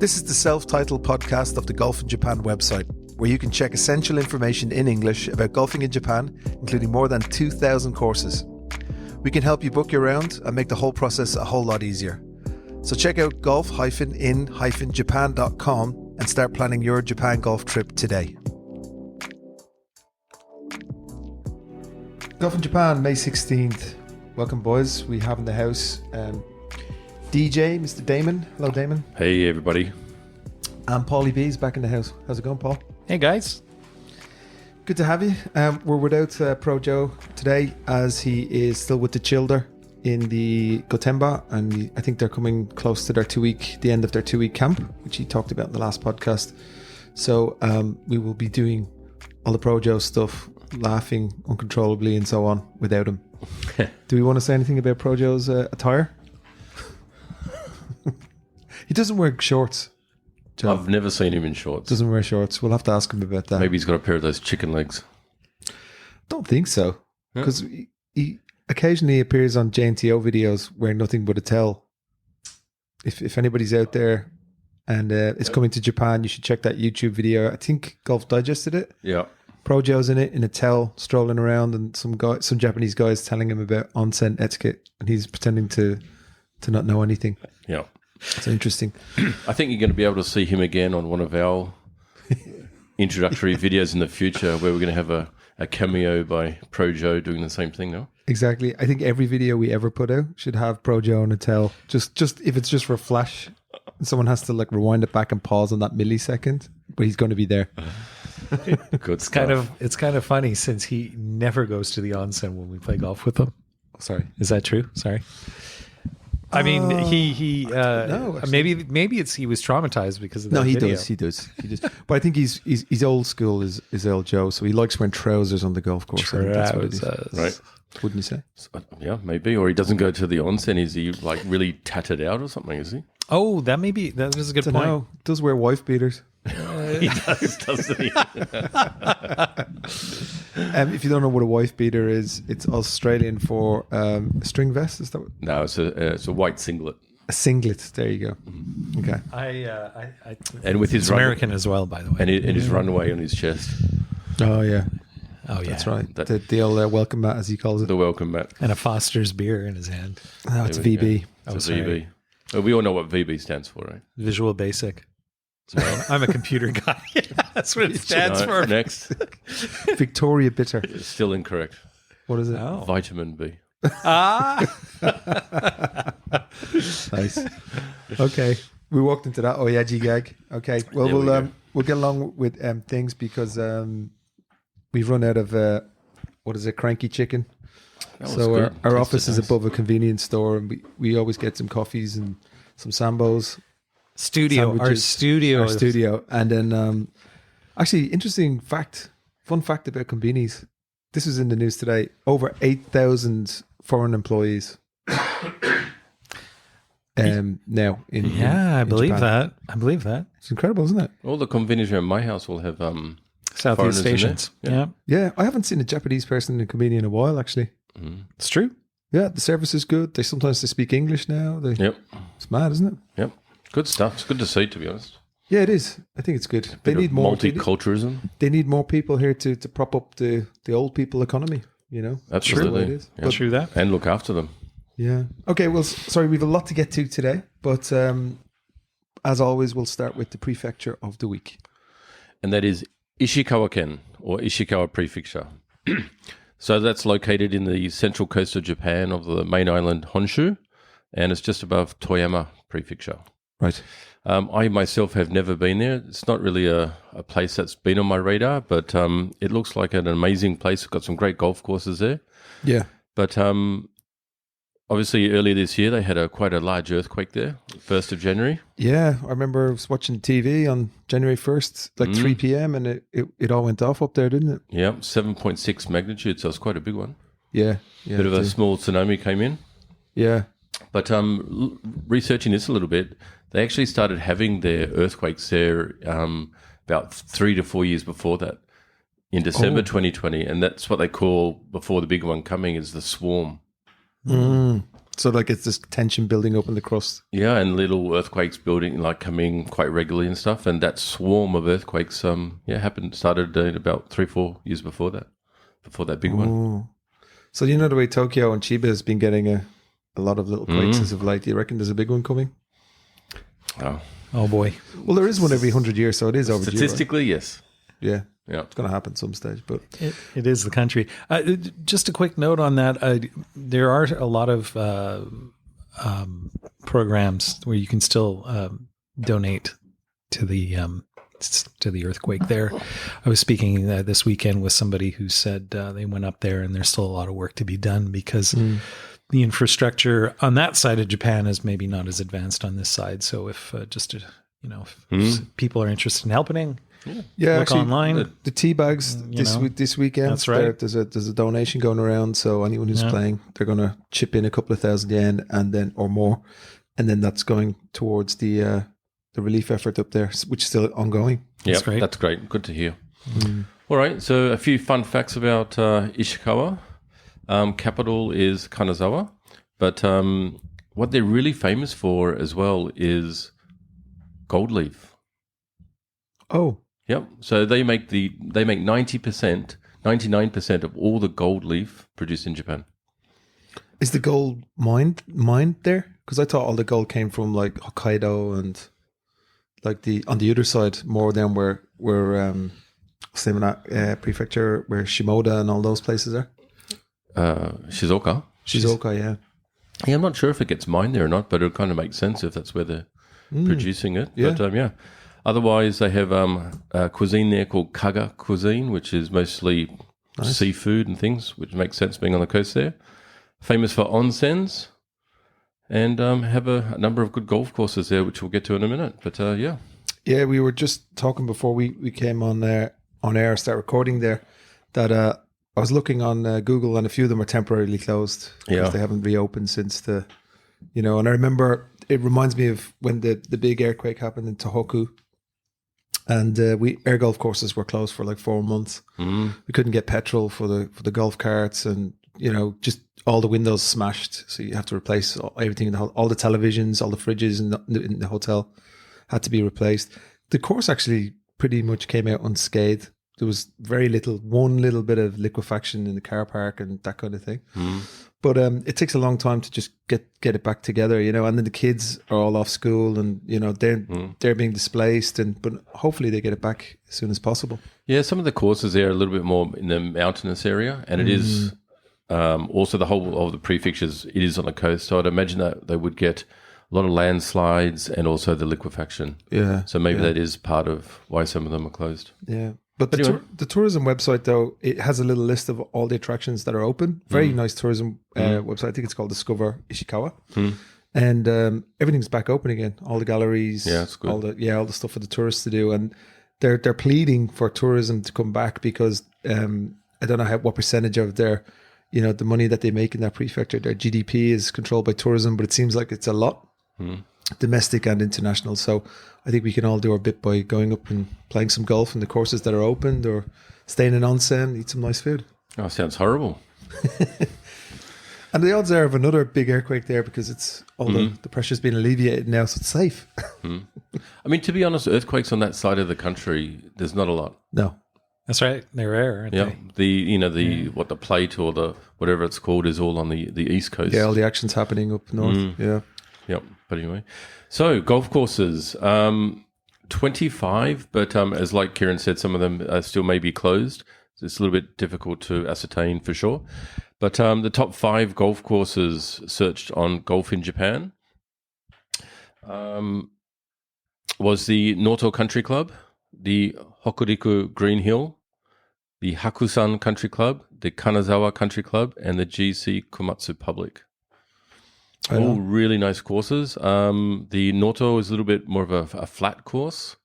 This is the self-titled podcast of the Golf in Japan website, where you can check essential information in English about golfing in Japan, including more than 2,000 courses. We can help you book your round and make the whole process a whole lot easier. So check out golf-in-japan.com and start planning your Japan golf trip today. Golf in Japan, May 16th. Welcome, boys. We have in the house DJ, Mr. Damon. Hello, Damon. Hey, everybody. And Paulie B's back in the house. How's it going, Paul? Hey, guys. Good to have you. We're without Pro Joe today, as he is still with the Childer in the Gotemba, and I think they're coming close to the end of their 2-week camp, which he talked about in the last podcast. So we will be doing all the Pro Joe stuff, laughing uncontrollably and so on without him. Do we want to say anything about Pro Joe's attire? He doesn't wear shorts. Joe. I've never seen him in shorts. Doesn't wear shorts. We'll have to ask him about that. Maybe he's got a pair of those chicken legs. Don't think so. Because he occasionally appears on JNTO videos wearing nothing but a towel. If anybody's out there and it's coming to Japan, you should check that YouTube video. I think Golf Digest did it. Yeah. Pro Joe's in it in a towel, strolling around, and some Japanese guys telling him about onsen etiquette, and he's pretending to not know anything. Yeah. It's interesting. I think you're going to be able to see him again on one of our introductory videos in the future, where we're going to have a cameo by Pro Joe doing the same thing now. Exactly. I think every video we ever put out should have Pro Joe on a towel. Just if it's just for a flash, someone has to like rewind it back and pause on that millisecond, but he's going to be there. Good It's stuff. kind of funny since he never goes to the onsen when we play golf with him. Sorry. Is that true? Sorry. I mean, he no, actually. maybe he was traumatized because of that he video. does. But I think he's old school is old Joe, so he likes wearing trousers on the golf course. I think that's what it is. Right. Wouldn't you say? Yeah, maybe. Or he doesn't go to the onsen. Is he like really tatted out or something, is he? Oh, that is a good point. No, does wear wife beaters. He does, doesn't he? If you don't know what a wife beater is, it's Australian for a string vest. Is that what? No, it's a white singlet. A singlet? There you go. Okay. And with his it's American as well, by the way. And his runway on his chest. Oh yeah. Oh yeah, that's right. The old welcome mat, as he calls it. The welcome mat. And a Foster's beer in his hand. Oh, it's VB. It's a VB. Well, we all know what VB stands for, right? Visual Basic. I'm a computer guy. That's what it stands for. Next. Victoria Bitter. Still incorrect. What is it? Oh. Vitamin B. Nice. Okay. We walked into that Oyaji gag. Okay. Well, we'll get along with things because we've run out of cranky chicken. So our office is above a convenience store, and we always get some coffees and some sambos. Our studio. And then actually, fun fact about Conveni's. This was in the news today. Over 8,000 foreign employees now in I believe Japan. that. I believe that. It's incredible, isn't it? All the convenience around my house will have Southeast stations. Yeah, I haven't seen a Japanese person in Conveni in a while, actually. It's true. Yeah, the service is good. They speak English now. Yep. It's mad, isn't it? Yep. Good stuff. It's good to see, to be honest. Yeah, it is. I think it's good. They need more multiculturalism. They need more people here to prop up the old people economy. You know, absolutely. It is. Yeah. True that. And look after them. Yeah. Okay. Well, sorry, we have a lot to get to today, but as always, we'll start with the prefecture of the week, and that is Ishikawa-ken, or Ishikawa Prefecture. So that's located in the central coast of Japan, of the main island Honshu, and it's just above Toyama Prefecture. Right. I myself have never been there. It's not really a place that's been on my radar, but it looks like an amazing place. It's got some great golf courses there. Yeah. But obviously earlier this year they had quite a large earthquake there, 1st of January. Yeah, I remember I was watching TV on January 1st, like 3 p.m, and it all went off up there, didn't it? Yeah, 7.6 magnitude, so it's quite a big one. Yeah. Bit of a small tsunami came in. Yeah. But researching this a little bit, they actually started having their earthquakes there about 3 to 4 years before that, in December 2020. And that's what they call, before the big one coming, is the swarm. So like it's this tension building up in the crust. Yeah, and little earthquakes building, like coming quite regularly and stuff. And that swarm of earthquakes, started about 3-4 years before that big one. Oh. So you know the way Tokyo and Chiba has been getting a lot of little quakes as of late. Do you reckon there's a big one coming? Oh boy. Well, there is one every 100 years, so it is overdue. Statistically, yes. Yeah. Yeah. It's going to happen some stage, but It is the country. Just a quick note on that. There are a lot of programs where you can still donate to the earthquake there. I was speaking this weekend with somebody who said they went up there and there's still a lot of work to be done because the infrastructure on that side of Japan is maybe not as advanced on this side. So if if people are interested in helping, yeah, look actually, online. the tea bags this weekend. That's right. There's a donation going around, so anyone who's playing, they're going to chip in a couple of $1,000 and then or more, and then that's going towards the relief effort up there, which is still ongoing. Yeah, That's great. That's great. Good to hear. All right, so a few fun facts about Ishikawa. Capital is Kanazawa, but what they're really famous for as well is gold leaf. Oh, Yep. So they make 90%, 99% of all the gold leaf produced in Japan. is the gold mined there? Because I thought all the gold came from like Hokkaido and like on the other side more than where same in that prefecture where Shimoda and all those places are. Shizuoka. Shizuoka, yeah. Yeah, I'm not sure if it gets mined there or not, but it kind of makes sense if that's where they're producing it. Yeah. But otherwise, they have a cuisine there called Kaga cuisine, which is mostly seafood and things, which makes sense being on the coast there. Famous for onsens, and have a number of good golf courses there, which we'll get to in a minute. But Yeah, we were just talking before we came on air, start recording there, that I was looking on Google and a few of them are temporarily closed because they haven't reopened since and I remember it reminds me of when the big earthquake happened in Tohoku, and air golf courses were closed for like 4 months. We couldn't get petrol for the golf carts, and just all the windows smashed, so you have to replace everything in all the televisions, all the fridges in the hotel had to be replaced. The course actually pretty much came out unscathed. There was one little bit of liquefaction in the car park and that kind of thing. But it takes a long time to just get it back together, and then the kids are all off school and, they're being displaced, but hopefully they get it back as soon as possible. Yeah, some of the courses there are a little bit more in the mountainous area, and it is also the whole of the prefectures, it is on the coast. So I'd imagine that they would get a lot of landslides and also the liquefaction. Yeah. So maybe that is part of why some of them are closed. Yeah. But anyway. the tourism website, though, it has a little list of all the attractions that are open. Very nice tourism website. I think it's called Discover Ishikawa. And everything's back open again. All the galleries, that's good. all the stuff for the tourists to do. And they're pleading for tourism to come back because I don't know what percentage of their, the money that they make in that prefecture, their GDP is controlled by tourism, but it seems like it's a lot. Domestic and international. So I think we can all do our bit by going up and playing some golf in the courses that are opened, or staying in onsen, eat some nice food. Oh, sounds horrible. And the odds are of another big earthquake there because it's all the pressure's been alleviated now, so it's safe. I mean, to be honest, earthquakes on that side of the country, there's not a lot. No. That's right. They're rare, aren't they? What the plate or the whatever it's called is all on the east coast. Yeah, all the action's happening up north. Yeah. Yep. But anyway, so golf courses, 25, but as like Kieran said, some of them still may be closed. So it's a little bit difficult to ascertain for sure. But the top 5 golf courses searched on Golf in Japan was the Noto Country Club, the Hokuriku Green Hill, the Hakusan Country Club, the Kanazawa Country Club, and the GC Komatsu Public. All really nice courses. The Noto is a little bit more of a flat course,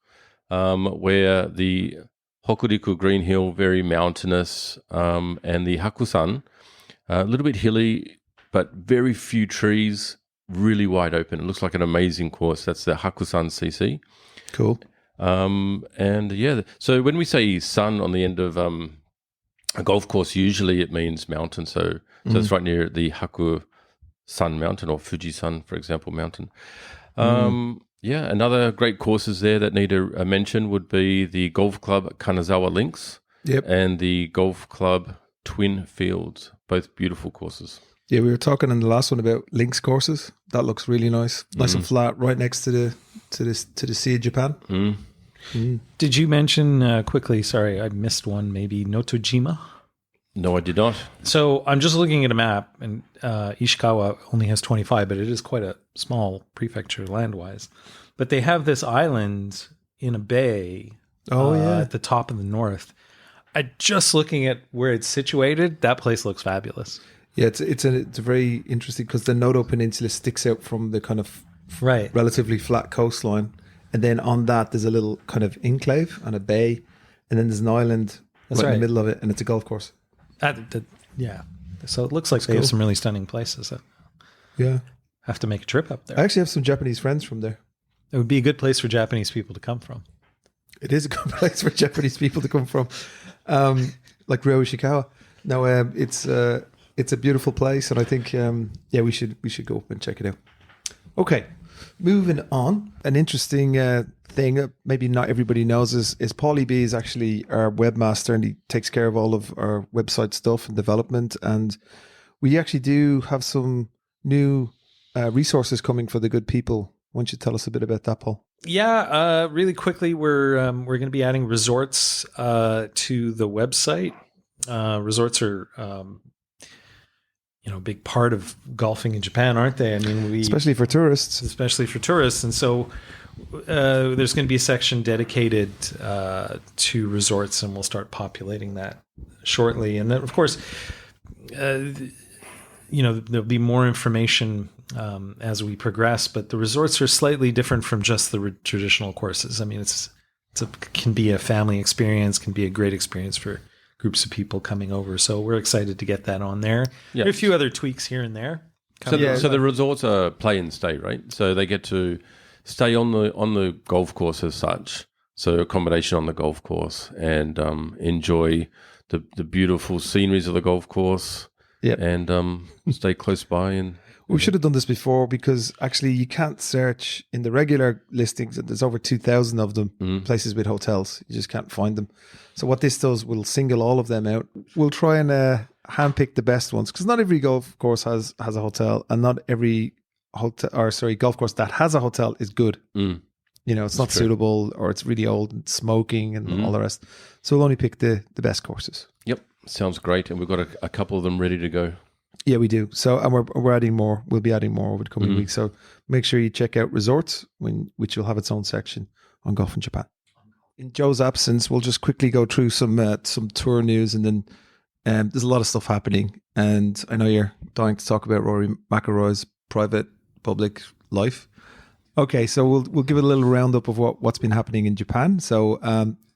where the Hokuriku Green Hill, very mountainous, and the Hakusan, a little bit hilly, but very few trees, really wide open. It looks like an amazing course. That's the Hakusan CC. Cool. So when we say sun on the end of a golf course, usually it means mountain. So it's right near the Sun Mountain or Fuji-san, for example, mountain. Yeah, another great courses there that need a mention would be the Golf Club Kanazawa Links and the Golf Club Twin Fields, both beautiful courses. Yeah, we were talking in the last one about links courses. That looks really nice and flat, right next to the Sea of Japan. Did you mention quickly? Sorry, I missed one. Maybe Notojima. No, I did not. So I'm just looking at a map, and Ishikawa only has 25, but it is quite a small prefecture land-wise. But they have this island in a bay at the top of the north. Just looking at where it's situated, that place looks fabulous. Yeah, it's a very interesting because the Noto Peninsula sticks out from the kind of relatively flat coastline, and then on that there's a little kind of enclave and a bay, and then there's an island in the middle of it, and it's a golf course. Yeah, so it looks like they have some really stunning places. Yeah, have to make a trip up there. I actually have some Japanese friends from there. It would be a good place for Japanese people to come from. It is a good place for Japanese people to come from, like Ryo Ishikawa. No, it's a beautiful place, and I think we should go up and check it out. Okay, moving on. An interesting thing that maybe not everybody knows is Paulie B is actually our webmaster, and he takes care of all of our website stuff and development. And we actually do have some new resources coming for the good people. Why don't you tell us a bit about that, Paul? Yeah, really quickly, we're going to be adding resorts to the website. Resorts are a big part of golfing in Japan, aren't they? I mean, especially for tourists. And so there's going to be a section dedicated to resorts, and we'll start populating that shortly. And then, of course, there'll be more information as we progress, but the resorts are slightly different from just the traditional courses. I mean, can be a family experience, can be a great experience for groups of people coming over. So we're excited to get that on there. Yeah. There are a few other tweaks here and there. So the resorts are play and stay, right? So they get to stay on the golf course as such. So accommodation on the golf course, and enjoy the beautiful sceneries of the golf course. Yeah, and stay close by. And we should have done this before, because actually you can't search in the regular listings. There's over 2,000 of them, places with hotels. You just can't find them. So what this does, we'll single all of them out. We'll try and handpick the best ones, because not every golf course has a hotel, and not every golf course that has a hotel is good. It's not suitable, or it's really old and smoking and all the rest. So we'll only pick the best courses. Yep, sounds great, and we've got a couple of them ready to go. Yeah, we do. So, and we're adding more. We'll be adding more over the coming weeks. So make sure you check out resorts, which will have its own section on Golf in Japan. In Joe's absence, we'll just quickly go through some tour news, and then there's a lot of stuff happening. And I know you're dying to talk about Rory McIlroy's private public life. Okay, so we'll give it a little roundup of what's been happening in Japan. So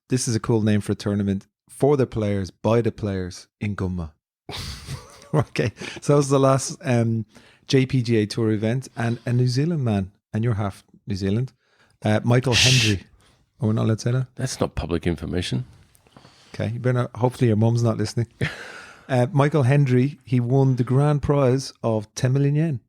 this is a cool name for a tournament: for the players, by the players, in Gunma. Okay, so that was the last JPGA Tour event, and a New Zealand man, and you're half New Zealand, Michael Hendry. Oh, we're not allowed to say that? That's not public information. Okay, you better not, hopefully your mum's not listening. Michael Hendry, he won the grand prize of 10 million yen.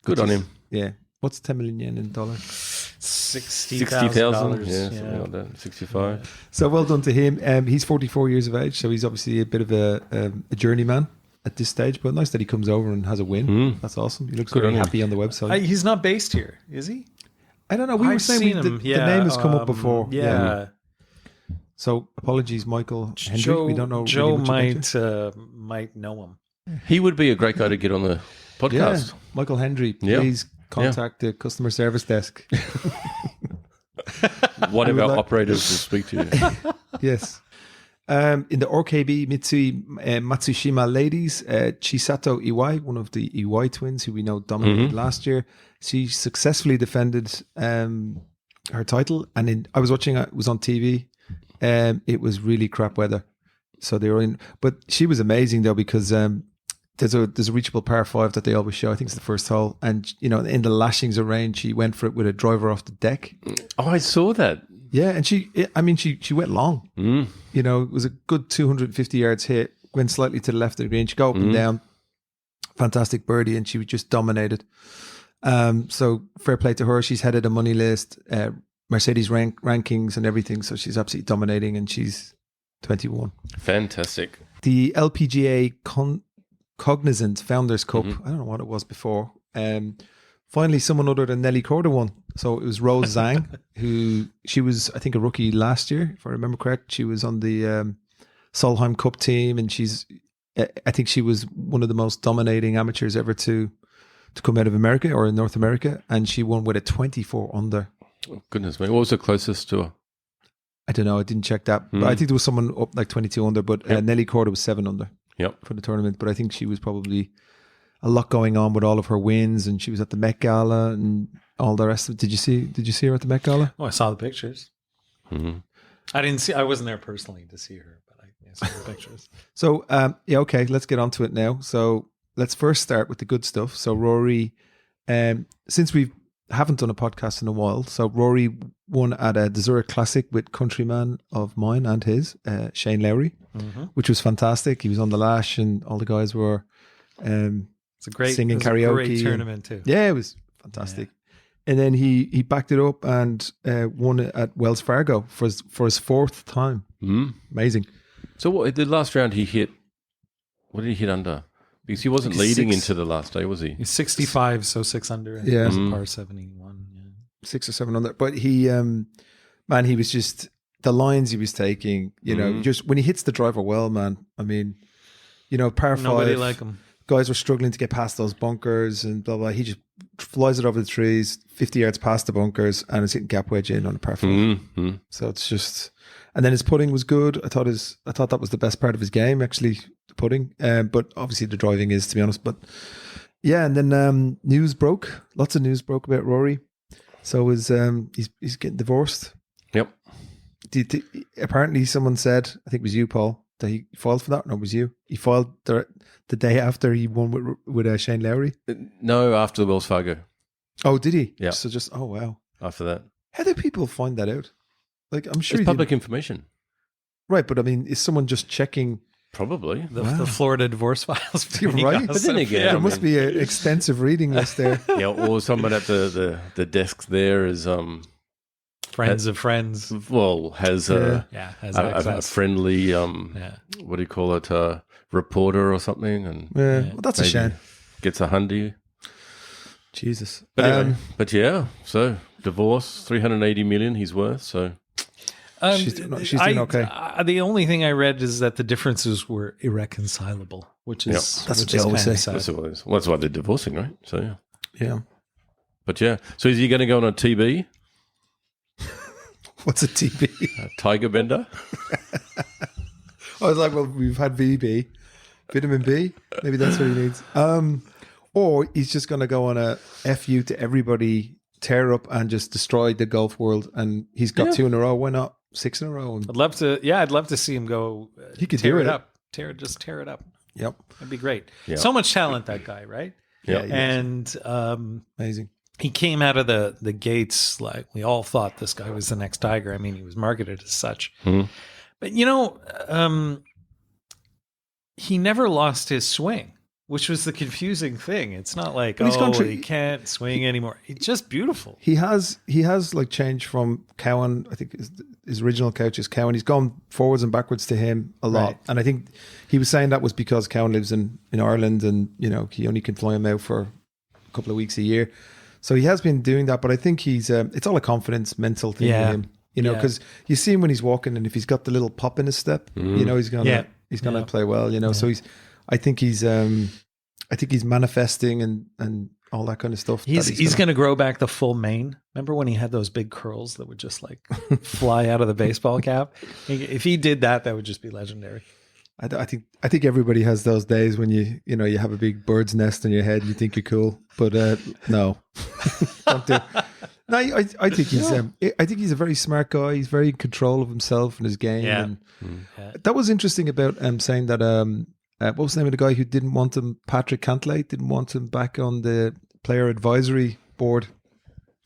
Good on him. Yeah. What's 10 million yen in dollars? $60,000. Yeah, something like that. 65. So well done to him. He's 44 years of age, so he's obviously a bit of a journeyman at this stage, but nice that he comes over and has a win. That's awesome. He looks very happy on the website. He's not based here, is he? I don't know. We were saying the name has come up before. Yeah. So apologies, Michael Hendry. We don't know. Joe might know him. He would be a great guy to get on the podcast. Yeah. Michael Hendry, please contact the customer service desk. One of our operators will speak to you. Yes. In the RKB Mitsui Matsushima ladies, Chisato Iwai, one of the Iwai twins who we know dominated last year, she successfully defended her title. And I was watching it was on TV. It was really crap weather, so they were in. But she was amazing though, because there's a reachable par 5 that they always show. I think it's the first hole, and in the lashings of rain, she went for it with a driver off the deck. Oh, I saw that. Yeah, and she went long. It was a good 250 yards hit, went slightly to the left of the green. She go up and down, fantastic birdie, and she just dominated. So fair play to her. She's headed a money list, Mercedes rankings and everything. So she's absolutely dominating, and she's 21. Fantastic. The LPGA Cognizant Founders Cup. I don't know what it was before. Finally, someone other than Nelly Korda won. So it was Rose Zhang, who she was, I think, a rookie last year, if I remember correct. She was on the Solheim Cup team, and I think she was one of the most dominating amateurs ever to come out of America or in North America, and she won with a 24 under. Oh, goodness me. What was the closest to her? I don't know. I didn't check that. But I think there was someone up like 22 under, but Nelly Korda was 7 under for the tournament. But I think she was probably a lot going on with all of her wins, and she was at the Met Gala and all the rest of it. Did you see her at the Met Gala? Oh, I saw the pictures. Mm-hmm. I wasn't there personally to see her, but I saw the pictures. So, okay, let's get on to it now. So let's first start with the good stuff. So Rory, since we haven't done a podcast in a while, so Rory won at a Zurich Classic with countryman of mine and his, Shane Lowry, which was fantastic. He was on the lash, and all the guys were it's a great singing karaoke. Great tournament too. Yeah, it was fantastic. Yeah. And then he backed it up and won it at Wells Fargo for his 4th time. Amazing. So what, the last round he hit, what did he hit under? Because he wasn't leading into the last day, was he? He's 65, so 6 under. And yeah. Par 71. Yeah. 6 or 7 under. But he, he was just, the lines he was taking, just when he hits the driver well, man, I mean, par 5. Nobody like him. Guys were struggling to get past those bunkers and blah, blah. He just flies it over the trees, 50 yards past the bunkers, and is hitting gap wedge in on a par 5. So it's just, and then his putting was good. I thought that was the best part of his game, actually, the putting. But obviously the driving is, to be honest. But yeah, and then lots of news broke about Rory. So he's getting divorced. Yep. Apparently someone said, I think it was you, Paul, that he filed for that. No, it was you. He filed the day after he won with Shane Lowry. No, after the Wells Fargo. Oh, did he? Yeah. So just, oh wow. After that. How do people find that out? Like, I'm sure it's public information. Right, but I mean, is someone just checking? Probably. The Florida divorce files. You're right. But then again, there must be an extensive reading list there. Yeah, or someone at the desk there is friends of friends. Well, has a friendly what do you call it? Reporter or something, and well, that's a shame. Gets a hundy. Jesus. But anyway, so divorce, 380 million he's worth. So she's doing okay. The only thing I read is that the differences were irreconcilable, which is that's what they always say. That's why they're divorcing, right? So yeah. But so is he going to go on a TB? What's a TB? A tiger bender. I was like, well, we've had VB, vitamin B. Maybe that's what he needs. Or he's just going to go on a FU to everybody, tear up and just destroy the golf world. And he's got 2 in a row. Why not 6 in a row? I'd love to see him go. He could tear it up. Tear it up. Yep. That'd be great. Yep. So much talent, that guy, right? Yeah. And amazing. He came out of the gates like we all thought this guy was the next Tiger. I mean, he was marketed as such. But, he never lost his swing, which was the confusing thing. It's not like, he can't swing anymore. It's just beautiful. He has like changed from Cowan. I think his original coach is Cowan. He's gone forwards and backwards to him a lot. Right. And I think he was saying that was because Cowan lives in Ireland and, he only can fly him out for a couple of weeks a year. So he has been doing that. But I think it's all a confidence, mental thing with him. Because you see him when he's walking, and if he's got the little pop in his step, he's gonna play well. So I think he's manifesting and all that kind of stuff. He's gonna grow back the full mane. Remember when he had those big curls that would just like fly out of the baseball cap? If he did that, that would just be legendary. I think everybody has those days when you have a big bird's nest on your head. And you think you're cool, but no, don't do it. No, I think he's a very smart guy. He's very in control of himself and his game. Yeah. And that was interesting about saying that. What was the name of the guy who didn't want him? Patrick Cantlay didn't want him back on the player advisory board,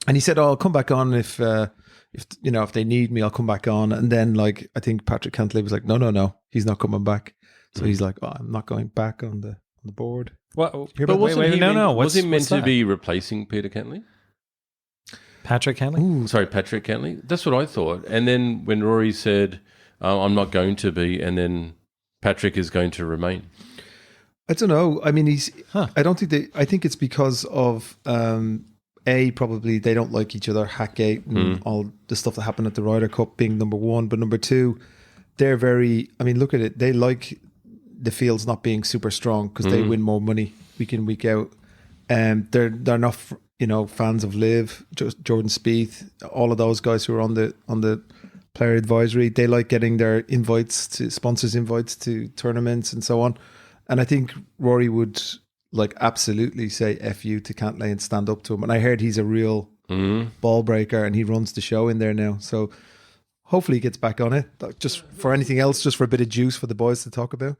and he said, "Oh, I'll come back on if they need me, I'll come back on." And then, I think Patrick Cantlay was like, "No, he's not coming back." So he's like, "Oh, I'm not going back on the board." What? Hear But about- wasn't he was he meant what's to that? be replacing Peter Cantley? Patrick Henley? Sorry, Patrick Cantley. That's what I thought. And then when Rory said, I'm not going to be, and then Patrick is going to remain. I don't know. I mean, I don't think I think it's because of probably they don't like each other, Hackgate and all the stuff that happened at the Ryder Cup being number one, but number two, they're very. I mean, look at it. They like the fields not being super strong because they win more money week in, week out. They're not fans of LIV, Jordan Spieth, all of those guys who are on the player advisory. They like getting their sponsors invites to tournaments and so on. And I think Rory would absolutely say F you to Cantlay and stand up to him. And I heard he's a real ball breaker and he runs the show in there now. So hopefully he gets back on it. Just for anything else, just for a bit of juice for the boys to talk about.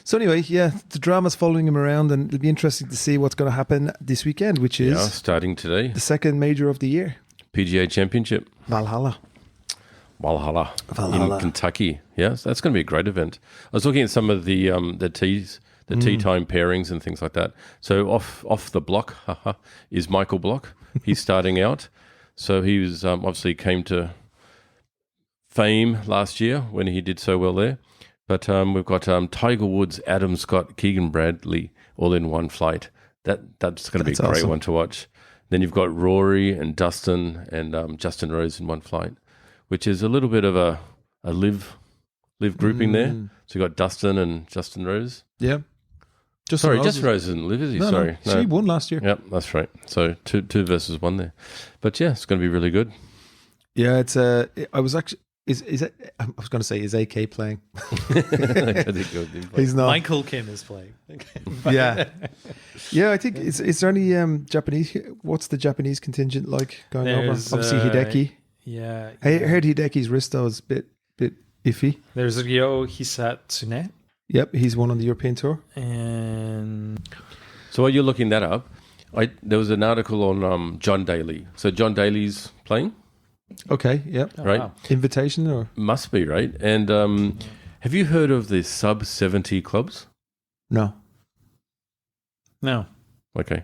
So anyway, yeah, the drama's following him around and it'll be interesting to see what's going to happen this weekend, which is starting today. the second major of the year. PGA Championship. Valhalla in Kentucky. Yes, that's going to be a great event. I was looking at some of the tees, the tee time pairings and things like that. So off the block is Michael Block. He's starting out. So he was obviously came to fame last year when he did so well there. But we've got Tiger Woods, Adam Scott, Keegan Bradley all in one flight. That's going to be a great one to watch. Then you've got Rory and Dustin and Justin Rose in one flight, which is a little bit of a live grouping there. So you've got Dustin and Justin Rose. Yeah. Justin Rose isn't live, is he? No. She won last year. Yep, that's right. So two versus one there. But yeah, it's going to be really good. Yeah, it's I was actually is it? I was going to say is AK playing? He's not. Michael Kim is playing. Yeah. I think is there any Japanese? What's the Japanese contingent like going over? Obviously Hideki. Yeah, I heard Hideki's wrist though is a bit iffy. There's Ryo Hisatsune. Yep, he's won on the European Tour. And so while you're looking that up, there was an article on John Daly. So John Daly's playing. Okay, yep. Right. Wow. Invitation or? Must be, right? And have you heard of the sub 70 clubs? No. Okay.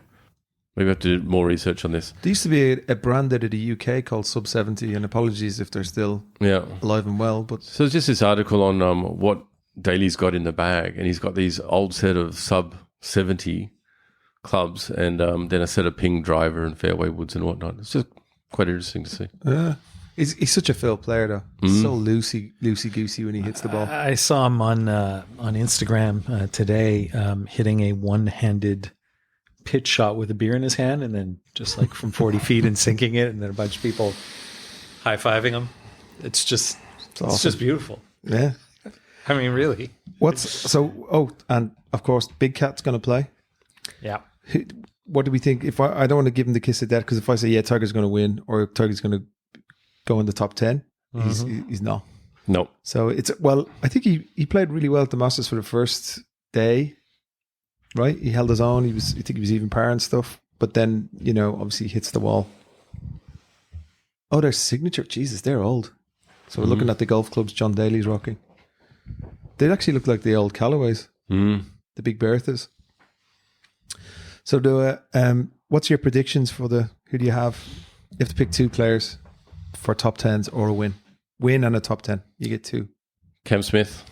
Maybe I have to do more research on this. There used to be a brand out of the UK called Sub 70, and apologies if they're still alive and well. But so it's just this article on what Daly's got in the bag, and he's got these old set of sub 70 clubs, and then a set of ping driver and fairway woods and whatnot. It's just quite interesting to see. He's such a Phil player though. So loosey goosey when he hits the ball. I saw him on Instagram today hitting a one-handed pitch shot with a beer in his hand, and then just like from 40 feet and sinking it, and then a bunch of people high-fiving him. It's just beautiful. Yeah. I mean, really. And of course, Big Cat's going to play. Yeah. What do we think? If I don't want to give him the kiss of death, because if I say, yeah, Tiger's going to win or Tiger's going to go in the top 10, he's not. No. So I think he played really well at the Masters for the first day, right? He held his own. I think he was even par and stuff. But then, obviously he hits the wall. Oh, their signature. Jesus, they're old. So we're looking at the golf clubs John Daly's rocking. They actually look like the old Callaways, the Big Berthas. So, what's your predictions for who do you have? You have to pick two players for top 10s or a win. Win and a top 10. You get two. Cam Smith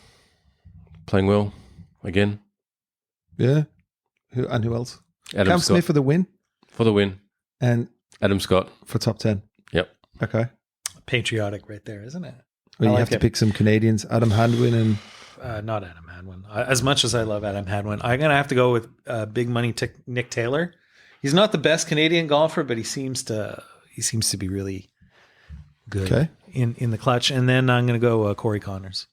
playing well again. Yeah. Who else? Adam Cam Scott Smith for the win. For the win. And Adam Scott for top 10. Yep. Okay. Patriotic right there, isn't it? Well, you have to pick some Canadians. Adam Hadwin and... not Adam Hadwin. As much as I love Adam Hadwin, I'm going to have to go with big money Nick Taylor. He's not the best Canadian golfer, but he seems to be really good in the clutch. And then I'm going to go Corey Connors.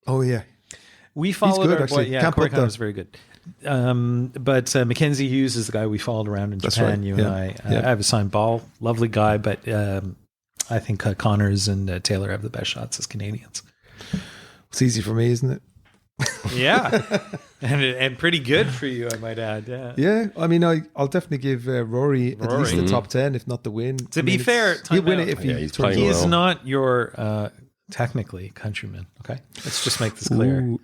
Oh, yeah. We followed good, our actually. boy. Yeah, Can't Corey put Connors is very good. But Mackenzie Hughes is the guy we followed around in Japan. Right. And I. I have a signed ball. Lovely guy, but I think Connors and Taylor have the best shots as Canadians. It's easy for me, isn't it? Yeah, and pretty good for you, I might add. Yeah. I mean, I'll definitely give Rory at least the top 10, if not the win. To be fair, he'll win it if he's playing he well. is not your technically countryman. Okay, let's just make this clear. Ooh,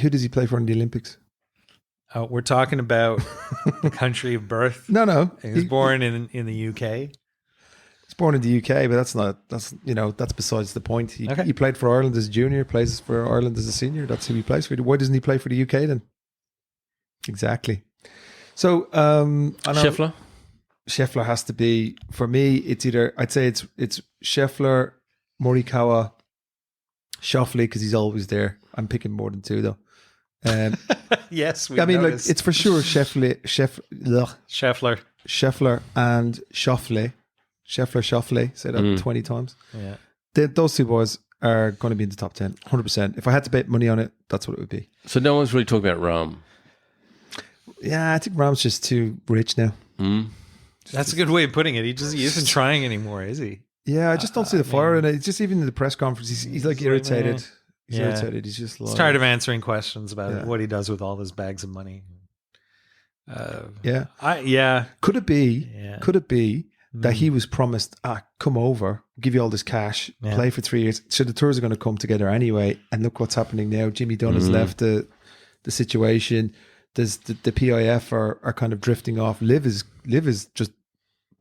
Who does he play for in the Olympics? We're talking about the country of birth. No. He was born in the UK. He's born in the UK, but that's besides the point. He played for Ireland as a junior, plays for Ireland as a senior. That's who he plays for. Why doesn't he play for the UK then? Exactly. So Scheffler has to be, for me, it's either, I'd say it's Scheffler, Morikawa, Schauffele, because he's always there. I'm picking more than two though. Yes, noticed. It's for sure Scheffler and Schauffele. Schauffele, say that 20 times. Yeah. Those two boys are going to be in the top 10, 100%. If I had to bet money on it, that's what it would be. So no one's really talking about Rahm. Yeah, I think Rahm's just too rich now. That's a good way of putting it. He isn't trying anymore, is he? Yeah, I just don't see the fire in it. It's just even in the press conference, he's like irritated. He's irritated. He's just like... He's tired of answering questions about what he does with all his bags of money. Could it be that he was promised, come over, give you all this cash, play for 3 years. So the tours are going to come together anyway. And look what's happening now. Jimmy Dunn has left the situation. There's the PIF are kind of drifting off. LIV is just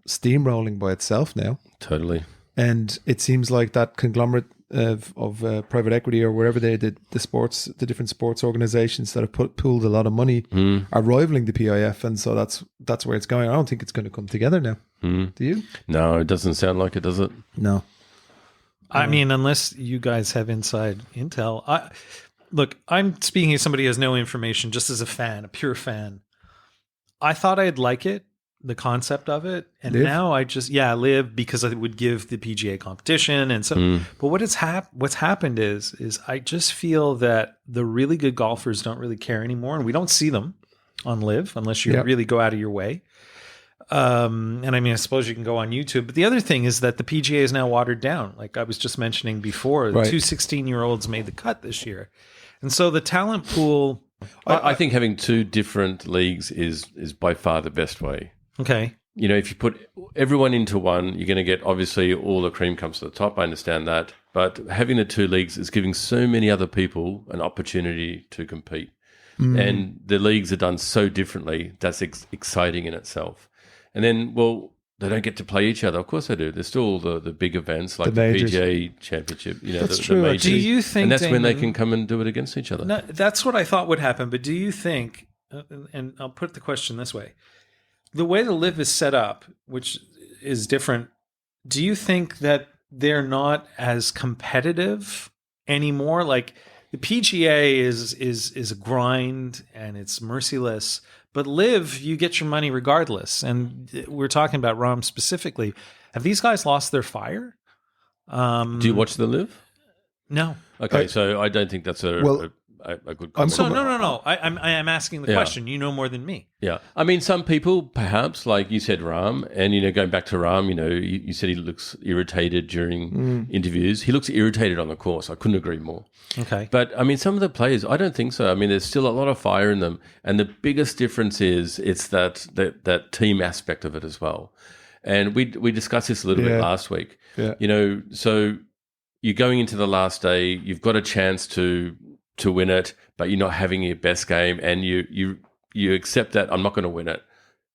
steamrolling by itself now. Totally. And it seems like that conglomerate of private equity or wherever the different sports organizations that have pooled a lot of money are rivaling the PIF, and so that's where it's going. I don't think it's going to come together now. Do you? No, it doesn't sound like it, does it? No. I mean, unless you guys have inside intel. Look, I'm speaking as somebody who has no information, just as a fan, a pure fan. I thought I'd like it, the concept of it, and now I just LIV, because it would give the PGA competition, and so. But what's happened is I just feel that the really good golfers don't really care anymore, and we don't see them on LIV unless you really go out of your way. And I mean, I suppose you can go on YouTube, but the other thing is that the PGA is now watered down. Like I was just mentioning before, the 2 16-year-olds made the cut this year, and so the talent pool. I think having two different leagues is by far the best way. Okay. You know, if you put everyone into one, you're going to get, obviously, all the cream comes to the top. I understand that. But having the two leagues is giving so many other people an opportunity to compete. And the leagues are done so differently. That's exciting in itself. And then, well, they don't get to play each other. Of course they do. There's still the big events like the PGA Championship. You know, that's the true. majors. Do you think, and that's Damon, when they can come and do it against each other. No, that's what I thought would happen. But do you think, and I'll put the question this way, the way the LIV is set up, which is different, do you think that they're not as competitive anymore? Like the PGA is a grind and it's merciless, but LIV, you get your money regardless. And we're talking about Rahm specifically. Have these guys lost their fire? Do you watch the LIV? No. Okay, so I don't think that's a good comment. So no. I'm asking the question. You know more than me. Yeah. I mean, some people, perhaps, like you said, Rahm, and, you know, going back to Rahm, you know, you said he looks irritated during interviews. He looks irritated on the course. I couldn't agree more. Okay. But, I mean, some of the players, I don't think so. I mean, there's still a lot of fire in them. And the biggest difference is it's that team aspect of it as well. And we discussed this a little bit last week. Yeah. You know, so you're going into the last day, you've got a chance to win it, but you're not having your best game, and you accept that I'm not going to win it.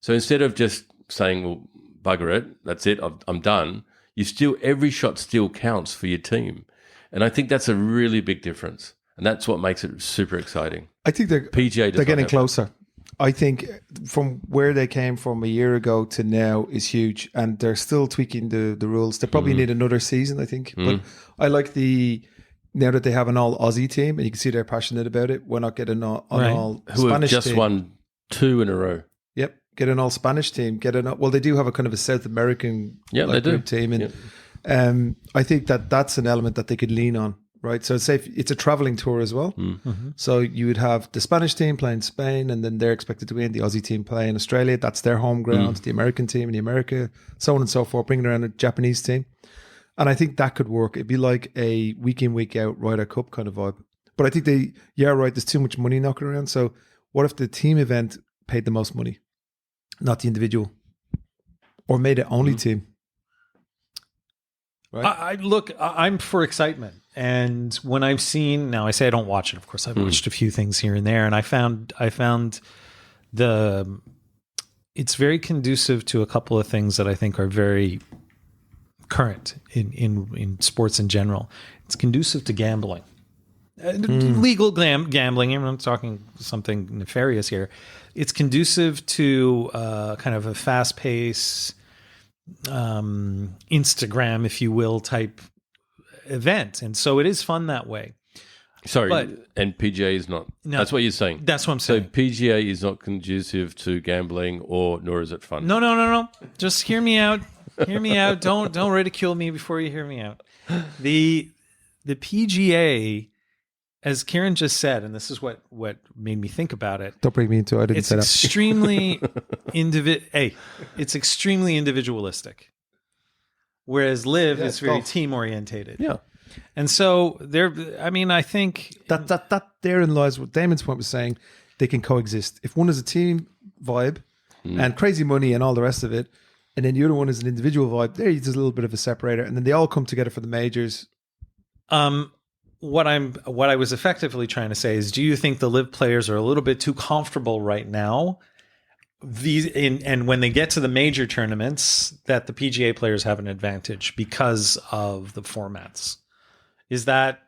So instead of just saying, well, bugger it, that's it, I'm done, every shot still counts for your team. And I think that's a really big difference. And that's what makes it super exciting. I think they're getting closer. I think from where they came from a year ago to now is huge, and they're still tweaking the rules. They probably need another season, I think. But I like now that they have an all Aussie team, and you can see they're passionate about it. Why not get an all Spanish team? Who have just won 2 in a row. Yep, get an all Spanish team. Well, they do have a kind of a South American group team, and I think that's an element that they could lean on. Right, so it's a traveling tour as well. So you would have the Spanish team playing Spain, and then they're expected to win. The Aussie team playing Australia, that's their home ground. The American team in the America, so on and so forth, bringing around a Japanese team. And I think that could work. It'd be like a week in, week out Ryder Cup kind of vibe. But I think there's too much money knocking around. So what if the team event paid the most money, not the individual, or made it only team? Right. I'm for excitement. And when I've seen, now I say I don't watch it, of course I've watched a few things here and there, and I found it's very conducive to a couple of things that I think are very current in sports in general. It's conducive to gambling. Legal gambling. I'm not talking something nefarious here. It's conducive to kind of a fast-paced Instagram, if you will, type event, and so it is fun that way. Sorry, But- and PGA is not. No. That's what you're saying. That's what I'm So saying. PGA is not conducive to gambling, nor is it fun. No. Just hear me out. Hear me out. Don't ridicule me before you hear me out. The PGA, as Kieran just said, and this is what made me think about it. Don't bring me into it. I didn't It's say that. extremely it's extremely individualistic. Whereas LIV Yeah, is it's very golf. team orientated. Yeah. And so I think That therein lies what Damon's point was saying. They can coexist. If one is a team vibe and crazy money and all the rest of it, and then the other one is an individual vibe, there's a little bit of a separator, and then they all come together for the majors. what I was effectively trying to say is, do you think the LIV players are a little bit too comfortable right now? And when they get to the major tournaments, that the PGA players have an advantage because of the formats. Is that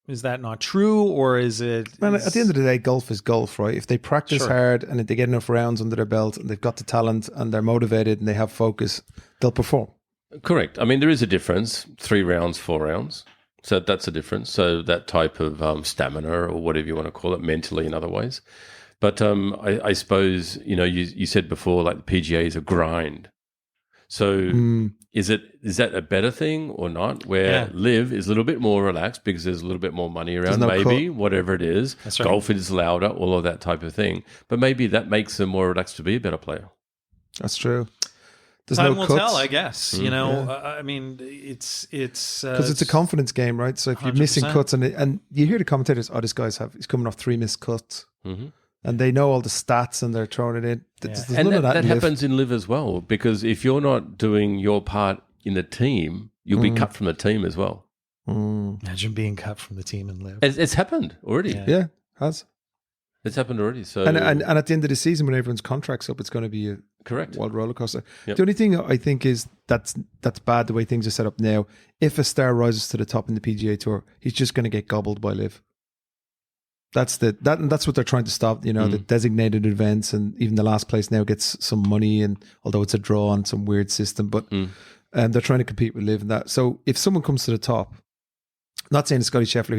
not true, or is it? Man, at the end of the day, golf is golf, right? If they practice Sure. hard and if they get enough rounds under their belt and they've got the talent and they're motivated and they have focus, they'll perform. Correct. I mean, there is a difference. 3 rounds, 4 rounds. So that's a difference. So that type of stamina, or whatever you want to call it, mentally in other ways. But I suppose, you said before, like the PGA is a grind. So is that a better thing or not? Where LIV is a little bit more relaxed because there's a little bit more money around, no maybe, whatever it is. That's right. Golf is louder, all of that type of thing. But maybe that makes them more relaxed to be a better player. That's true. There's Time no will cuts. tell, I guess. I mean, it's Because it's a confidence game, right? So if you're missing 100%. cuts and you hear the commentators, this guy's he's coming off 3 missed cuts. Mm-hmm. And they know all the stats and they're throwing it in. There's And none of that that in LIV. happens in LIV as well, because if you're not doing your part in the team, you'll be cut from the team as well. Imagine being cut from the team and LIV. It's happened already. Yeah, has. It's happened already. So And at the end of the season, when everyone's contract's up, it's going to be a correct. wild roller coaster. Yep. The only thing I think is that's bad the way things are set up now. If a star rises to the top in the PGA Tour, he's just going to get gobbled by LIV. That's what they're trying to stop. The designated events, and even the last place now gets some money, and although it's a draw on some weird system, but they're trying to compete with LIV and that. So if someone comes to the top, not saying Scotty Scheffler,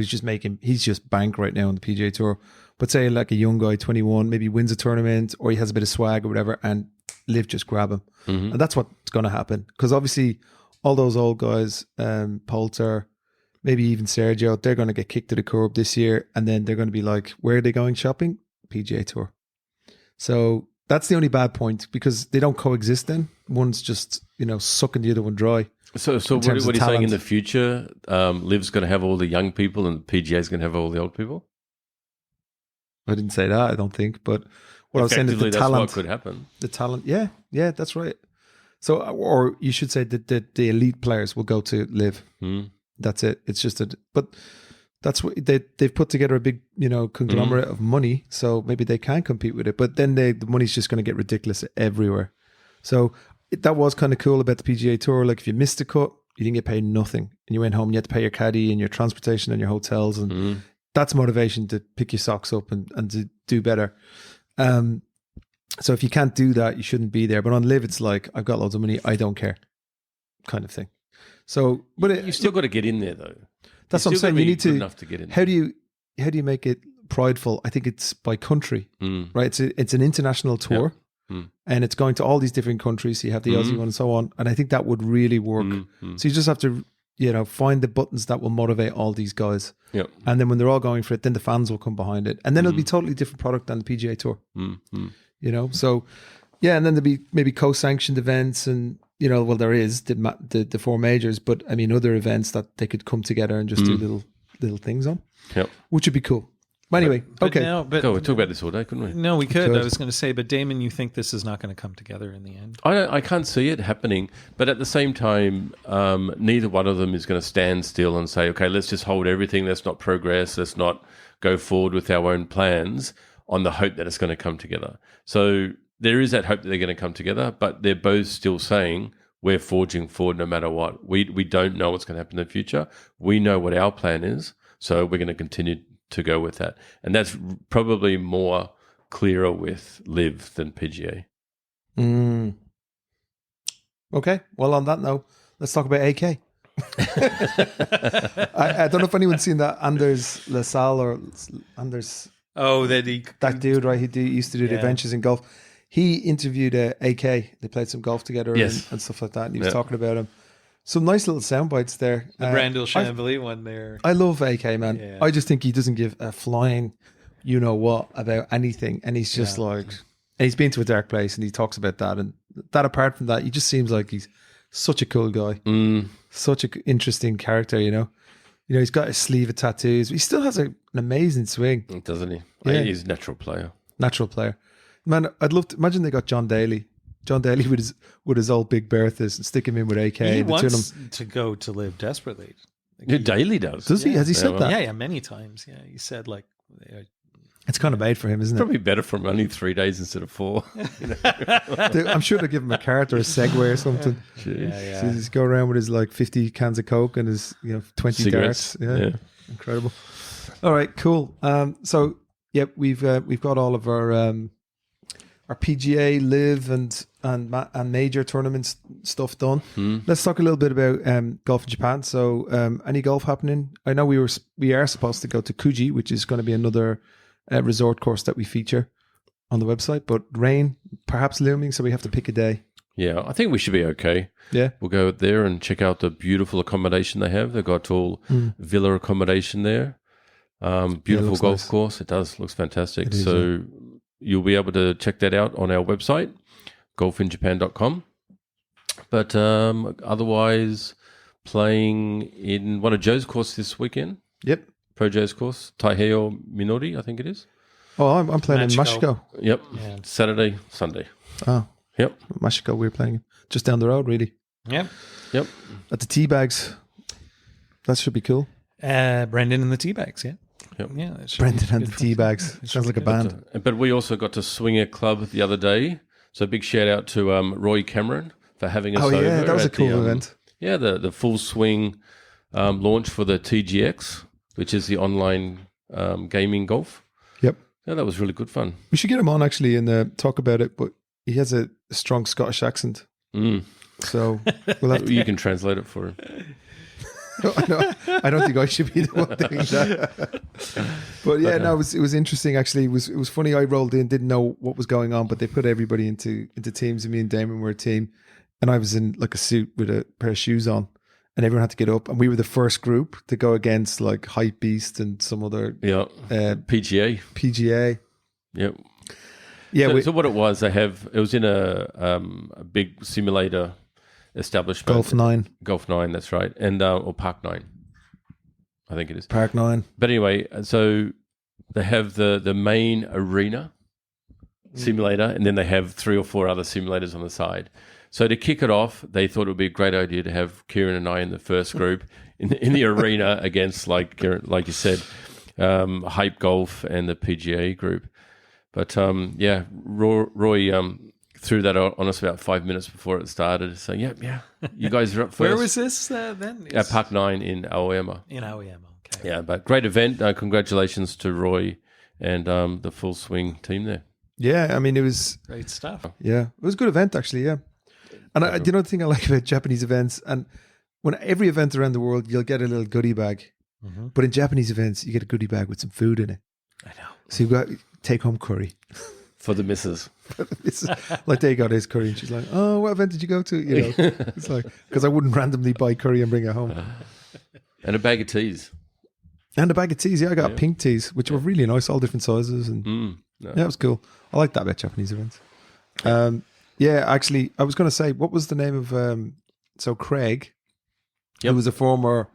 he's just bank right now on the PGA Tour, but say like a young guy, 21, maybe wins a tournament or he has a bit of swag or whatever, and LIV just grab him. And that's what's going to happen. Because obviously all those old guys, Poulter, maybe even Sergio, they're going to get kicked to the curb this year, and then they're going to be like, where are they going shopping? PGA Tour. So that's the only bad point, because they don't coexist then. One's just, sucking the other one dry. So what terms are of you saying talent. in the future? LIV's going to have all the young people and the PGA's going to have all the old people? I didn't say that, I don't think, but what I was saying is Effectively, the that's talent. what could happen. The talent, yeah, that's right. So, or you should say that the elite players will go to LIV. That's it. It's just but that's what they've put together a big, conglomerate of money. So maybe they can compete with it, but then the money's just going to get ridiculous everywhere. So that was kind of cool about the PGA Tour. Like if you missed a cut, you didn't get paid nothing, and you went home, you had to pay your caddy and your transportation and your hotels, and that's motivation to pick your socks up and to do better. So if you can't do that, you shouldn't be there. But on LIV, it's like, I've got loads of money, I don't care, kind of thing. So, but You've still got to get in there, though. that's You've what I'm still saying. gotta You be need good to. enough to get in. How do you make it prideful? I think it's by country, right? It's an international tour, and it's going to all these different countries. So you have the Aussie one and so on, and I think that would really work. So you just have to, find the buttons that will motivate all these guys. Yep. And then when they're all going for it, then the fans will come behind it, and then it'll be totally different product than the PGA Tour. So yeah, and then there'll be maybe co-sanctioned events, and there is the 4 majors, but I mean other events that they could come together and just do little things on, Yep. which would be cool. anyway, But okay. now- but Go, we'd talk about this all day, couldn't we? no, we could. could. I was going to say, but Damon, you think this is not going to come together in the end? I can't see it happening, but at the same time, neither one of them is going to stand still and say, okay, let's just hold everything, let's not progress, let's not go forward with our own plans on the hope that it's going to come together. So there is that hope that they're going to come together, but they're both still saying we're forging forward no matter what. We don't know what's going to happen in the future. We know what our plan is, so we're going to continue to go with that. And that's probably more clearer with LIV than PGA. Okay. Well, on that note, let's talk about AK. I don't know if anyone's seen that Anders LaSalle or Anders, Oh, that dude, right? He used to do the adventures in golf. He interviewed AK. They played some golf together Yes. and stuff like that. And he was talking about him. Some nice little sound bites there. the Brandel Chambly one there. I love AK, man. Yeah. I just think he doesn't give a flying, you know what, about anything. And he's just like, and he's been to a dark place and he talks about that. And that apart from that, he just seems like he's such a cool guy. Such an interesting character, you know. You know, he's got a sleeve of tattoos. He still has an amazing swing. Doesn't he? Yeah. He's a natural player. Natural player. Man, I'd love to imagine they got John Daly. John Daly with his old big Berthas and stick him in with AK. He and the two of wants them. to go to live desperately. Like, Yeah, Daly does. Does he? Has he said well, that? Yeah, many times. Yeah, he said like, It's kind of made for him, isn't it? Probably better from only 3 days instead of 4. I'm sure they'll give him a cart or a Segway or something. yeah. So he's go around with his like 50 cans of Coke and his 20 Cigarettes. darts. Yeah. Incredible. All right, cool. So we've got all of our PGA, LIV, and major tournaments stuff done. Let's talk a little bit about golf in Japan. So, any golf happening? I know we are supposed to go to Kuji, which is going to be another resort course that we feature on the website, but rain perhaps looming, so we have to pick a day. Yeah, I think we should be okay. Yeah, We'll go there and check out the beautiful accommodation they have. They've got all villa accommodation there. Beautiful looks golf nice. course. It does. Looks fantastic. It is, So you'll be able to check that out on our website, golfinjapan.com. But otherwise, playing in one of Joe's courses this weekend, Yep. Pro Joe's course, Taiheo Minori, I think it is. Oh, I'm playing in Machiko. Mashiko. Yep. Yeah. Saturday, Sunday. Oh, Yep. Mashiko. We're playing just down the road, really, Yeah. Yep. at the tea bags. That should be cool. Brendan and the Teabags. Yeah. Yep. Yeah. that should Brendan be and good the fun. tea bags. Sounds like a band. But we also got to Swinger Club the other day. So big shout out to Roy Cameron for having us Oh over. yeah, that was a at cool the, event. Yeah, the full swing launch for the TGX, which is the online gaming golf. Yep. Yeah, that was really good fun. We should get him on actually and talk about it. But he has a strong Scottish accent, so we'll have to. You can translate it for him. I don't think I should be the one doing that. But yeah, no, it was interesting actually. It was funny. I rolled in, didn't know what was going on, but they put everybody into teams, and me and Damon were a team, and I was in like a suit with a pair of shoes on, and everyone had to get up, and we were the first group to go against like Hype Beast and some other Yeah, PGA. PGA. Yep. Yeah, So what it was, it was in a big simulator establishment. Golf 9, that's right, and or Park 9, I think it is. Park 9. But anyway, so they have the main arena simulator, and then they have 3 or 4 other simulators on the side. So to kick it off, they thought it would be a great idea to have Kieran and I in the first group in the arena against, like you said, Hype Golf and the PGA group. But yeah, Roy threw that on us about 5 minutes before it started. So yeah, you guys are up first. Where was this then? At Park 9 in Aoyama. In Aoyama. Okay. Yeah, but great event. Congratulations to Roy and the full swing team there. Yeah, I mean it was Great stuff. Yeah, it was a good event actually. Yeah, and you know the thing I like about Japanese events, and when every event around the world you'll get a little goodie bag, but in Japanese events you get a goodie bag with some food in it. I know. So you've got take home curry. For the missus. It's like they got his curry, and she's like, "Oh, what event did you go to?" You know, it's like because I wouldn't randomly buy curry and bring it home. And a bag of teas. And a bag of teas. Yeah, I got pink teas, which were really nice, all different sizes, and yeah, it was cool. I like that about Japanese events. Yeah, actually, I was going to say, what was the name of so Craig, who was a former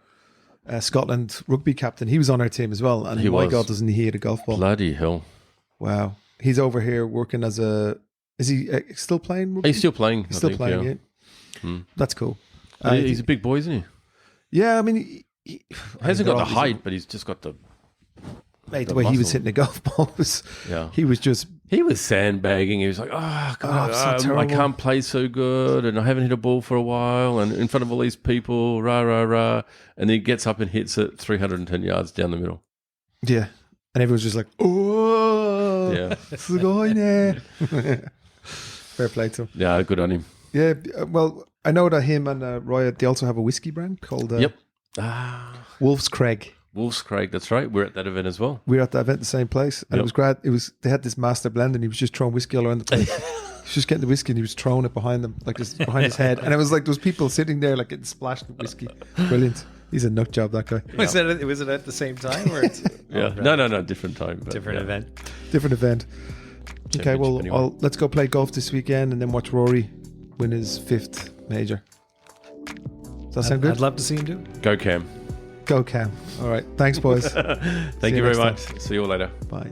Scotland rugby captain. He was on our team as well. And He my was. God, doesn't he hit a golf ball? Bloody hell. Wow. He's over here working as a... Is he still playing rugby? He's still playing. He's still playing, yeah. That's cool. He's a big boy, isn't he? Yeah, I mean... He hasn't got the height, but he's just got the... Mate, the way he was hitting the golf ball was... Yeah. He was just... He was sandbagging. He was like, oh, God, so terrible. I can't play so good and I haven't hit a ball for a while and in front of all these people, rah, rah, rah. And he gets up and hits it 310 yards down the middle. Yeah. And everyone's just like, oh, Yeah. Fair play to him. Yeah, good on him. Yeah, well, I know that him and Roya, they also have a whiskey brand called Yep. Wolf's Craig. Wolf's Craig, that's right. We're at that event as well. We were at that event, the same place, and it was great. They had this master blend, and he was just throwing whiskey all around the place. He was just getting the whiskey, and he was throwing it behind them, like just behind his head, and it was like those people sitting there, like getting splashed with whiskey. Brilliant. He's a nut job, that guy. Was it at the same time? Or it's, No, different time. But different event. Different event. Okay, well, anyway. let's go play golf this weekend, and then watch Rory win his 5th major. Does that sound good? I'd love to see him do it. Go Cam. Go Cam. All right. Thanks, boys. Thank you very much. See you all later. Bye.